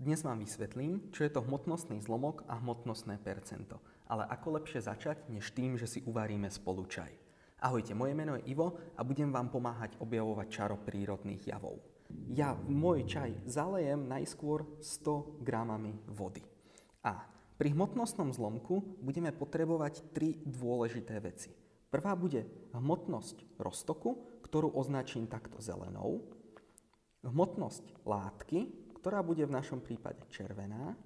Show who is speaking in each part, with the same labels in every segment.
Speaker 1: Dnes vám vysvetlím, čo je to hmotnostný zlomok a hmotnostné percento. Ale ako lepšie začať, než tým, že si uvaríme spolu čaj. Ahojte, moje meno je Ivo a budem vám pomáhať objavovať čaro prírodných javov. Ja môj čaj zalejem najskôr 100 gramami vody. A pri hmotnostnom zlomku budeme potrebovať 3 dôležité veci. Prvá bude hmotnosť roztoku, ktorú označím takto zelenou. Hmotnosť látky, ktorá bude v našom prípade červená,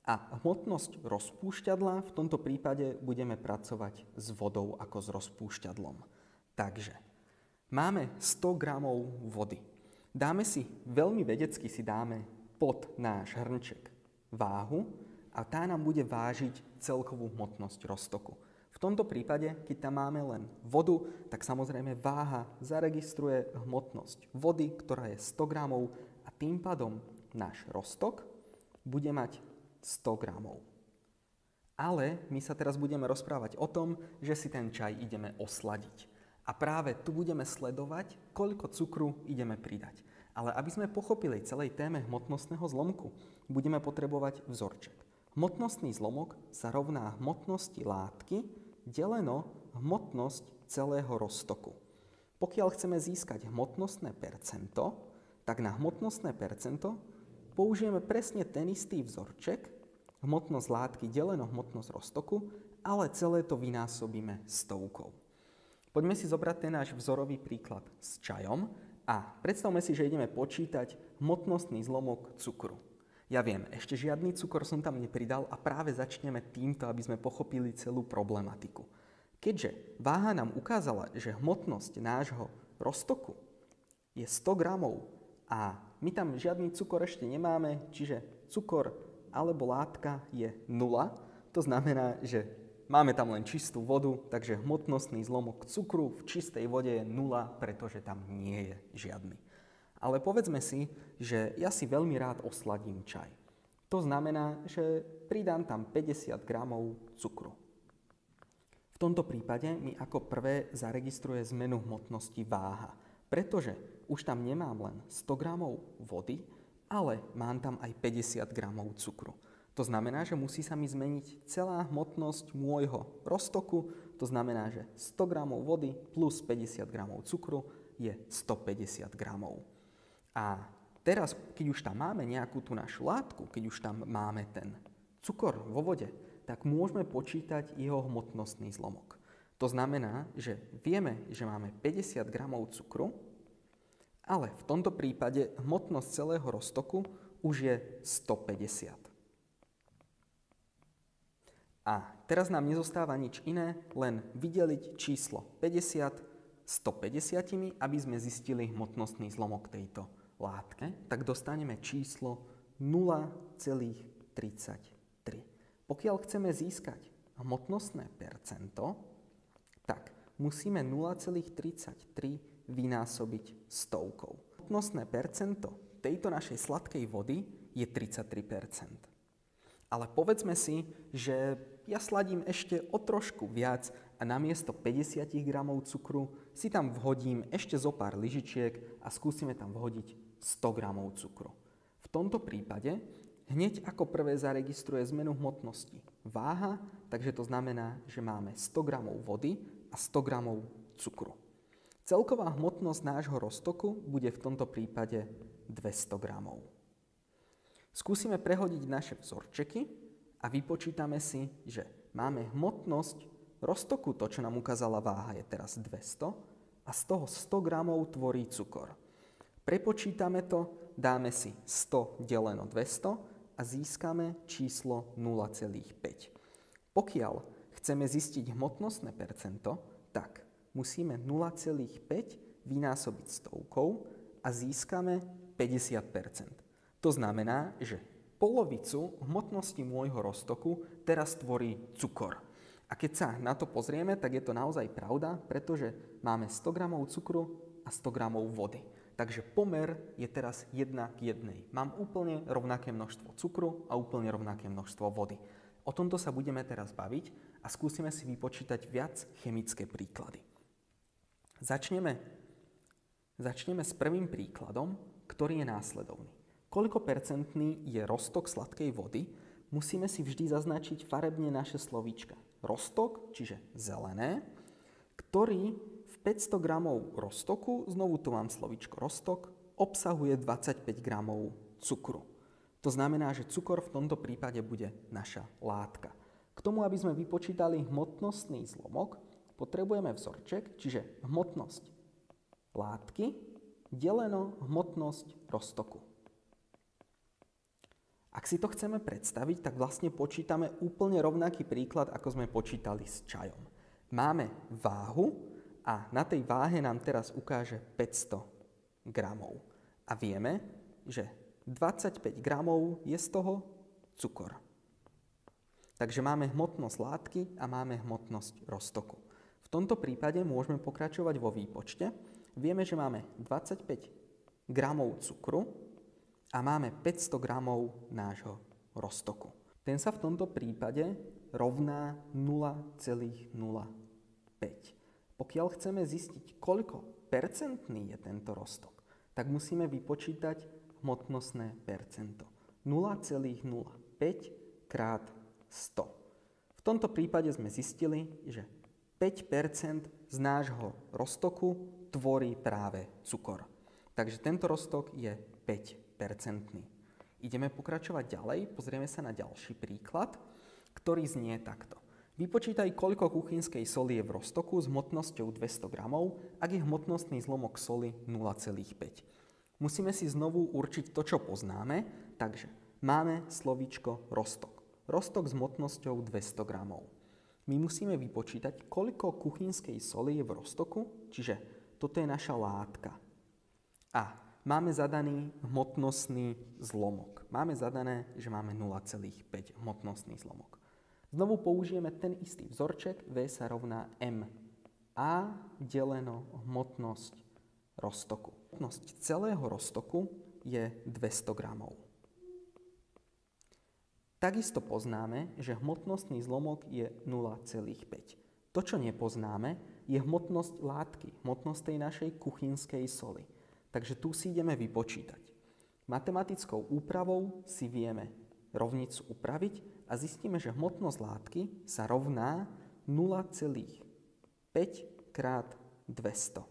Speaker 1: a hmotnosť rozpúšťadla, v tomto prípade budeme pracovať s vodou ako s rozpúšťadlom. Takže máme 100 gramov vody. Veľmi vedecky si dáme pod náš hrnček váhu a tá nám bude vážiť celkovú hmotnosť roztoku. V tomto prípade, keď tam máme len vodu, tak samozrejme váha zaregistruje hmotnosť vody, ktorá je 100 gramov a tým pádom náš roztok bude mať 100 gramov. Ale my sa teraz budeme rozprávať o tom, že si ten čaj ideme osladiť. A práve tu budeme sledovať, koľko cukru ideme pridať. Ale aby sme pochopili celej téme hmotnostného zlomku, budeme potrebovať vzorček. Hmotnostný zlomok sa rovná hmotnosti látky deleno hmotnosť celého roztoku. Pokiaľ chceme získať hmotnostné percento, tak na hmotnostné percento použijeme presne ten istý vzorček, hmotnosť látky deleno hmotnosť roztoku, ale celé to vynásobíme 100. Poďme si zobrať ten náš vzorový príklad s čajom a predstavme si, že ideme počítať hmotnostný zlomok cukru. Ja viem, ešte žiadny cukor som tam nepridal a práve začneme týmto, aby sme pochopili celú problematiku. Keďže váha nám ukázala, že hmotnosť nášho roztoku je 100 gramov a my tam žiadny cukor ešte nemáme, čiže cukor alebo látka je 0, to znamená, že máme tam len čistú vodu, takže hmotnostný zlomok cukru v čistej vode je 0, pretože tam nie je žiadny. Ale povedzme si, že ja si veľmi rád osladím čaj. To znamená, že pridám tam 50 gramov cukru. V tomto prípade mi ako prvé zaregistruje zmenu hmotnosti váha, pretože už tam nemám len 100 gramov vody, ale mám tam aj 50 gramov cukru. To znamená, že musí sa mi zmeniť celá hmotnosť môjho roztoku, to znamená, že 100 gramov vody plus 50 gramov cukru je 150 gramov. A teraz, keď už tam máme nejakú tú našu látku, keď už tam máme ten cukor vo vode, tak môžeme počítať jeho hmotnostný zlomok. To znamená, že vieme, že máme 50 gramov cukru, ale v tomto prípade hmotnosť celého roztoku už je 150. A teraz nám nezostáva nič iné, len vydeliť číslo 50 150, aby sme zistili hmotnostný zlomok tejto látke, tak dostaneme číslo 0,33. Pokiaľ chceme získať hmotnostné percento, tak musíme 0,33 vynásobiť 100. Hmotnostné percento tejto našej sladkej vody je 33%. Ale povedzme si, že ja sladím ešte o trošku viac a namiesto 50 gramov cukru si tam vhodím ešte zo pár lyžičiek a skúsime tam vhodiť 100 gramov cukru. V tomto prípade hneď ako prvé zaregistruje zmenu hmotnosti váha, takže to znamená, že máme 100 gramov vody a 100 gramov cukru. Celková hmotnosť nášho roztoku bude v tomto prípade 200 gramov. Skúsime prehodiť naše vzorčeky a vypočítame si, že máme hmotnosť roztoku, to čo nám ukázala váha je teraz 200 a z toho 100 gramov tvorí cukor. Prepočítame to, dáme si 100 deleno 200 a získame číslo 0,5. Pokiaľ chceme zistiť hmotnostné percento, tak musíme 0,5 vynásobiť 100 a získame 50%. To znamená, že polovicu hmotnosti môjho roztoku teraz tvorí cukor. A keď sa na to pozrieme, tak je to naozaj pravda, pretože máme 100 gramov cukru a 100 gramov vody. Takže pomer je teraz 1:1. Mám úplne rovnaké množstvo cukru a úplne rovnaké množstvo vody. O tomto sa budeme teraz baviť a skúsime si vypočítať viac chemické príklady. Začneme s prvým príkladom, ktorý je následovný. koľko percentný je roztok sladkej vody, musíme si vždy zaznačiť farebne naše slovíčka. Roztok, čiže zelené, ktorý v 500 gramov roztoku, znovu tu mám slovíčko roztok, obsahuje 25 gramov cukru. To znamená, že cukor v tomto prípade bude naša látka. K tomu, aby sme vypočítali hmotnostný zlomok, potrebujeme vzorček, čiže hmotnosť látky deleno hmotnosť roztoku. Ak si to chceme predstaviť, tak vlastne počítame úplne rovnaký príklad, ako sme počítali s čajom. Máme váhu a na tej váhe nám teraz ukáže 500 gramov. A vieme, že 25 gramov je z toho cukor. Takže máme hmotnosť látky a máme hmotnosť roztoku. V tomto prípade môžeme pokračovať vo výpočte. Vieme, že máme 25 gramov cukru a máme 500 gramov nášho roztoku. Ten sa v tomto prípade rovná 0,05. Pokiaľ chceme zistiť, koľko percentný je tento roztok, tak musíme vypočítať hmotnostné percento. 0,05 krát 100. V tomto prípade sme zistili, že 5% z nášho roztoku tvorí práve cukor. Takže tento roztok je 5%. Ideme pokračovať ďalej, pozrieme sa na ďalší príklad, ktorý znie takto. Vypočítaj, koľko kuchynskej soli je v roztoku s hmotnosťou 200 gramov, ak je hmotnostný zlomok soli 0,5. Musíme si znovu určiť to, čo poznáme, takže máme slovíčko roztok. Roztok s hmotnosťou 200 gramov. My musíme vypočítať, koľko kuchynskej soli je v roztoku, čiže toto je naša látka. A máme zadaný hmotnostný zlomok. Máme zadané, že máme 0,5 hmotnostný zlomok. Znovu použijeme ten istý vzorček, V sa rovná MA deleno hmotnosť roztoku. Hmotnosť celého roztoku je 200 gramov. Takisto poznáme, že hmotnostný zlomok je 0,5. To, čo nepoznáme, je hmotnosť látky, hmotnosť tej našej kuchynskej soli. Takže tu si ideme vypočítať. Matematickou úpravou si vieme rovnicu upraviť a zistíme, že hmotnosť látky sa rovná 0,5 krát 200.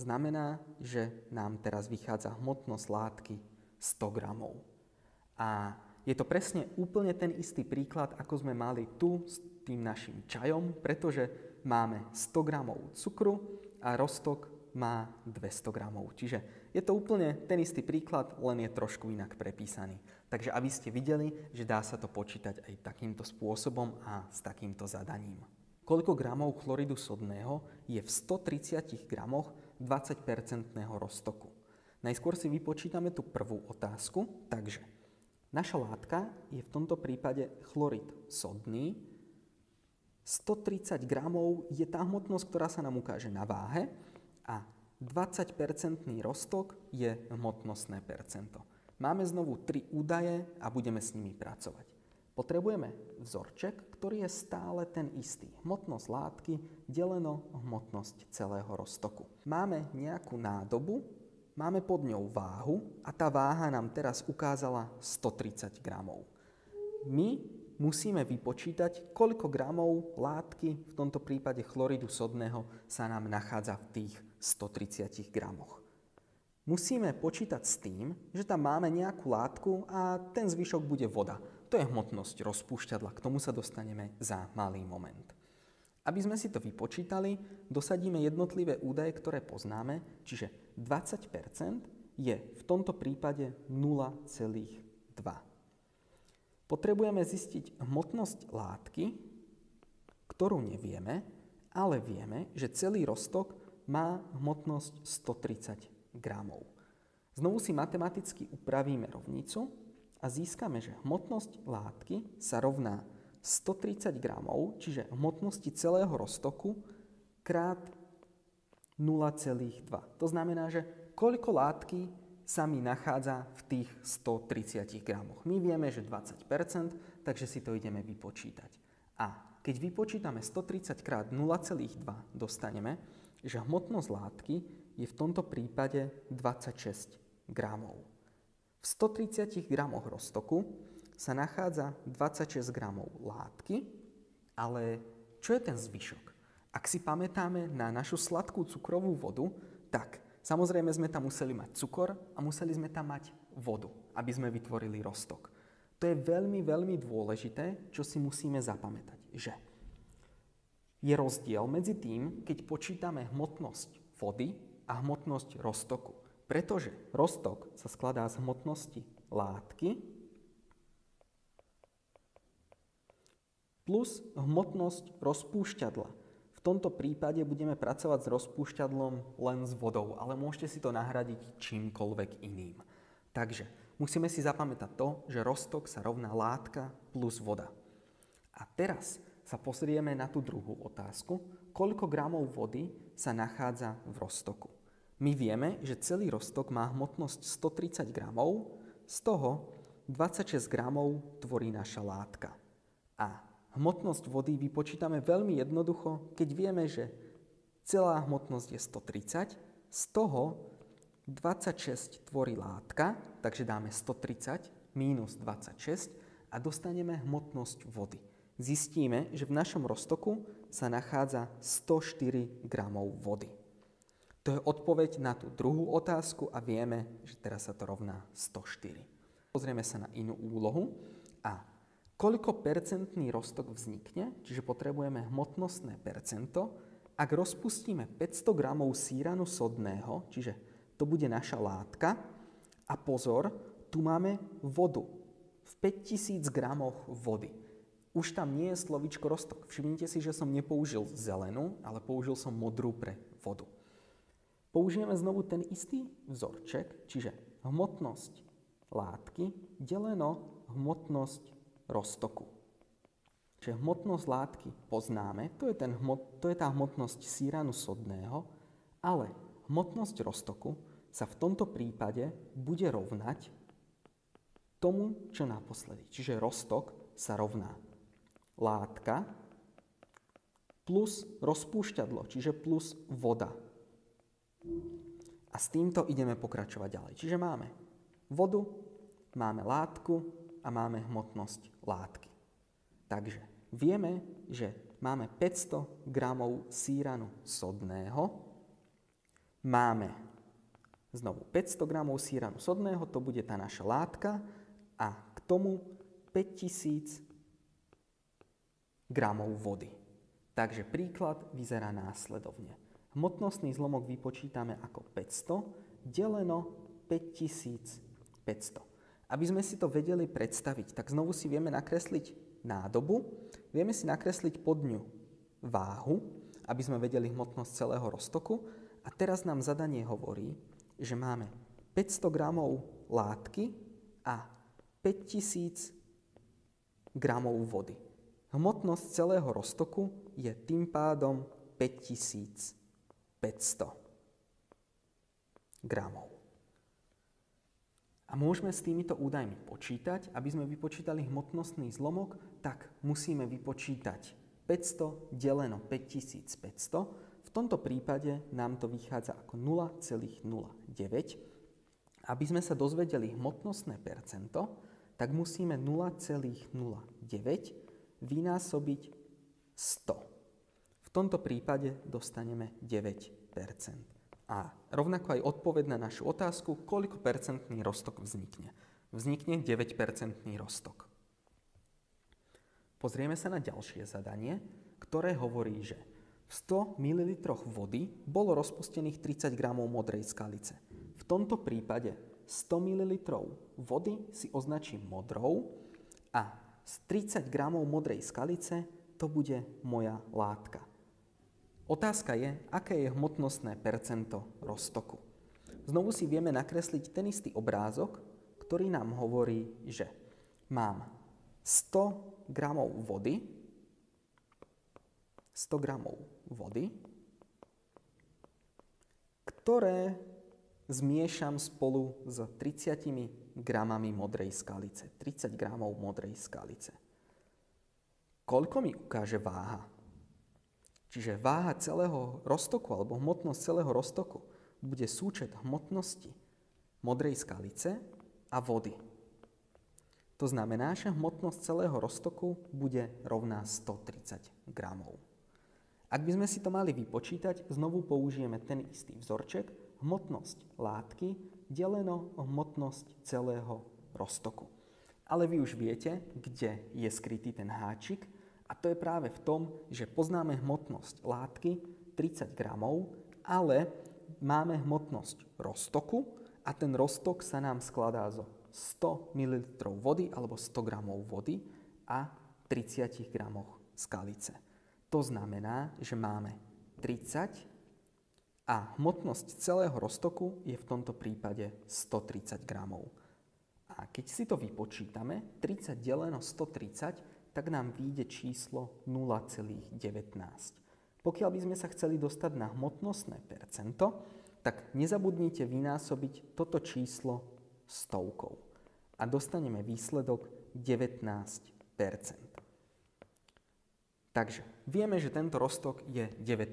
Speaker 1: Znamená, že nám teraz vychádza hmotnosť látky 100 gramov. A je to presne úplne ten istý príklad, ako sme mali tu s tým našim čajom, pretože máme 100 gramov cukru a roztok má 200 gramov. Čiže je to úplne ten istý príklad, len je trošku inak prepísaný. Takže aby ste videli, že dá sa to počítať aj takýmto spôsobom a s takýmto zadaním. Koľko gramov chloridu sodného je v 130 gramoch 20-percentného roztoku? Najskôr si vypočítame tú prvú otázku, takže naša látka je v tomto prípade chlorid sodný. 130 gramov je tá hmotnosť, ktorá sa nám ukáže na váhe a 20-percentný roztok je hmotnostné percento. Máme znovu 3 údaje a budeme s nimi pracovať. Potrebujeme vzorček, ktorý je stále ten istý. Hmotnosť látky deleno hmotnosť celého roztoku. Máme nejakú nádobu, máme pod ňou váhu a tá váha nám teraz ukázala 130 gramov. My musíme vypočítať, koľko gramov látky, v tomto prípade chloridu sodného, sa nám nachádza v tých 130 gramoch. Musíme počítať s tým, že tam máme nejakú látku a ten zvyšok bude voda. To je hmotnosť rozpúšťadla, k tomu sa dostaneme za malý moment. Aby sme si to vypočítali, dosadíme jednotlivé údaje, ktoré poznáme, čiže 20% je v tomto prípade 0,2. Potrebujeme zistiť hmotnosť látky, ktorú nevieme, ale vieme, že celý roztok má hmotnosť 130 gramov. Znovu si matematicky upravíme rovnicu a získame, že hmotnosť látky sa rovná 130 gramov, čiže hmotnosti celého roztoku krát 0,2. To znamená, že koľko látky sa mi nachádza v tých 130 gramoch. My vieme, že 20%, takže si to ideme vypočítať. A keď vypočítame 130 krát 0,2, dostaneme, že hmotnosť látky je v tomto prípade 26 gramov. V 130 gramoch roztoku sa nachádza 26 gramov látky, ale čo je ten zvyšok? Ak si pamätáme na našu sladkú cukrovú vodu, tak samozrejme sme tam museli mať cukor a museli sme tam mať vodu, aby sme vytvorili roztok. To je veľmi, veľmi dôležité, čo si musíme zapamätať, že je rozdiel medzi tým, keď počítame hmotnosť vody a hmotnosť roztoku. Pretože roztok sa skladá z hmotnosti látky plus hmotnosť rozpúšťadla. V tomto prípade budeme pracovať s rozpúšťadlom len s vodou, ale môžete si to nahradiť čímkoľvek iným. Takže musíme si zapamätať to, že roztok sa rovná látka plus voda. A teraz sa pozrieme na tú druhú otázku, koľko gramov vody sa nachádza v roztoku. My vieme, že celý roztok má hmotnosť 130 gramov, z toho 26 gramov tvorí naša látka. A hmotnosť vody vypočítame veľmi jednoducho, keď vieme, že celá hmotnosť je 130, z toho 26 tvorí látka, takže dáme 130 minus 26 a dostaneme hmotnosť vody. Zistíme, že v našom roztoku sa nachádza 104 gramov vody. To je odpoveď na tú druhú otázku a vieme, že teraz sa to rovná 104. Pozrieme sa na inú úlohu a koľko percentný roztok vznikne, čiže potrebujeme hmotnostné percento, ak rozpustíme 500 gramov síranu sodného, čiže to bude naša látka a pozor, tu máme vodu v 5000 gramoch vody. Už tam nie je slovíčko roztok. Všimnite si, že som nepoužil zelenú, ale použil som modrú pre vodu. Použijeme znovu ten istý vzorček, čiže hmotnosť látky deleno hmotnosť roztoku. Čiže hmotnosť látky poznáme, to je tá hmotnosť síranu sodného, ale hmotnosť roztoku sa v tomto prípade bude rovnať tomu, čo naposledy. Čiže roztok sa rovná látka plus rozpúšťadlo, čiže plus voda. A s týmto ideme pokračovať ďalej. Čiže máme vodu, máme látku a máme hmotnosť látky. Takže vieme, že máme 500 gramov síranu sodného, máme znovu 500 gramov síranu sodného, to bude tá naša látka a k tomu 5000 gramov vody. Takže príklad vyzerá následovne. Hmotnostný zlomok vypočítame ako 500 deleno 5500. Aby sme si to vedeli predstaviť, tak znovu si vieme nakresliť nádobu, vieme si nakresliť pod ňu váhu, aby sme vedeli hmotnosť celého roztoku. A teraz nám zadanie hovorí, že máme 500 gramov látky a 5000 gramov vody. Hmotnosť celého roztoku je tým pádom 5500 gramov. A môžeme s týmito údajmi počítať. Aby sme vypočítali hmotnostný zlomok, tak musíme vypočítať 500 deleno 5500. V tomto prípade nám to vychádza ako 0,09. Aby sme sa dozvedeli hmotnostné percento, tak musíme 0,09 vynásobiť 100. V tomto prípade dostaneme 9%. A rovnako aj odpoveď na našu otázku, koľko percentný roztok vznikne. Vznikne 9% roztok. Pozrieme sa na ďalšie zadanie, ktoré hovorí, že v 100 ml vody bolo rozpustených 30 g modrej skalice. V tomto prípade 100 ml vody si označím modrou a z 30 g modrej skalice to bude moja látka. Otázka je, aké je hmotnostné percento roztoku. Znovu si vieme nakresliť ten istý obrázok, ktorý nám hovorí, že mám 100 gramov vody, ktoré zmiešam spolu s 30 gramami modrej skalice. 30 gramov modrej skalice. Koľko mi ukáže váha? Čiže váha celého roztoku alebo hmotnosť celého roztoku bude súčet hmotnosti modrej skalice a vody. To znamená, že hmotnosť celého roztoku bude rovná 130 gramov. Ak by sme si to mali vypočítať, znovu použijeme ten istý vzorček, hmotnosť látky deleno o hmotnosť celého roztoku. Ale vy už viete, kde je skrytý ten háčik, a to je práve v tom, že poznáme hmotnosť látky 30 gramov, ale máme hmotnosť roztoku a ten roztok sa nám skladá zo 100 ml vody alebo 100 gramov vody a 30 gramoch skalice. To znamená, že máme 30 a hmotnosť celého roztoku je v tomto prípade 130 gramov. A keď si to vypočítame, 30 deleno 130, tak nám vyjde číslo 0,19. Pokiaľ by sme sa chceli dostať na hmotnostné percento, tak nezabudnite vynásobiť toto číslo stovkou. A dostaneme výsledok 19%. Takže vieme, že tento roztok je 19%.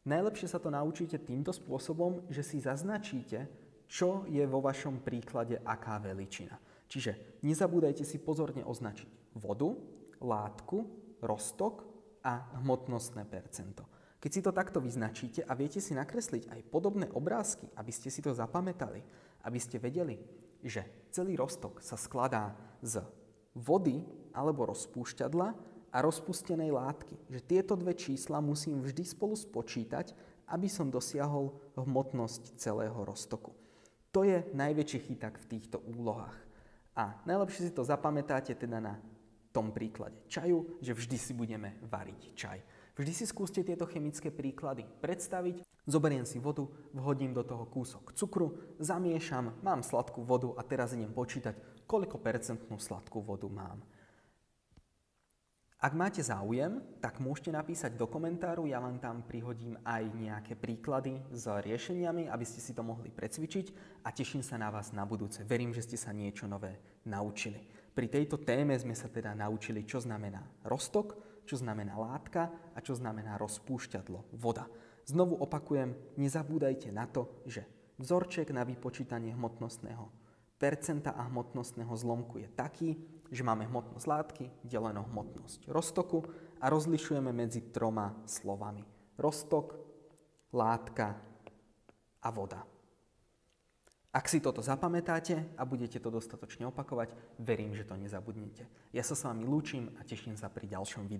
Speaker 1: Najlepšie sa to naučíte týmto spôsobom, že si zaznačíte, čo je vo vašom príklade aká veličina. Čiže nezabúdajte si pozorne označiť vodu, látku, roztok a hmotnostné percento. Keď si to takto vyznačíte a viete si nakresliť aj podobné obrázky, aby ste si to zapamätali, aby ste vedeli, že celý roztok sa skladá z vody alebo rozpúšťadla a rozpustenej látky. Že tieto dve čísla musím vždy spolu spočítať, aby som dosiahol hmotnosť celého roztoku. To je najväčší chyták v týchto úlohách. A najlepšie si to zapamätáte teda na tom príklade čaju, že vždy si budeme variť čaj. Vždy si skúste tieto chemické príklady predstaviť. Zoberiem si vodu, vhodím do toho kúsok cukru, zamiešam, mám sladkú vodu a teraz idem počítať, koľko percentnú sladkú vodu mám. Ak máte záujem, tak môžete napísať do komentáru, ja vám tam prihodím aj nejaké príklady s riešeniami, aby ste si to mohli precvičiť a teším sa na vás na budúce. Verím, že ste sa niečo nové naučili. Pri tejto téme sme sa teda naučili, čo znamená roztok, čo znamená látka a čo znamená rozpúšťadlo, voda. Znovu opakujem, nezabúdajte na to, že vzorček na vypočítanie hmotnostného percenta a hmotnostného zlomku je taký, že máme hmotnosť látky deleno hmotnosť roztoku a rozlišujeme medzi troma slovami. Roztok, látka a voda. Ak si toto zapamätáte a budete to dostatočne opakovať, verím, že to nezabudnete. Ja sa s vami lúčim a teším sa pri ďalšom videu.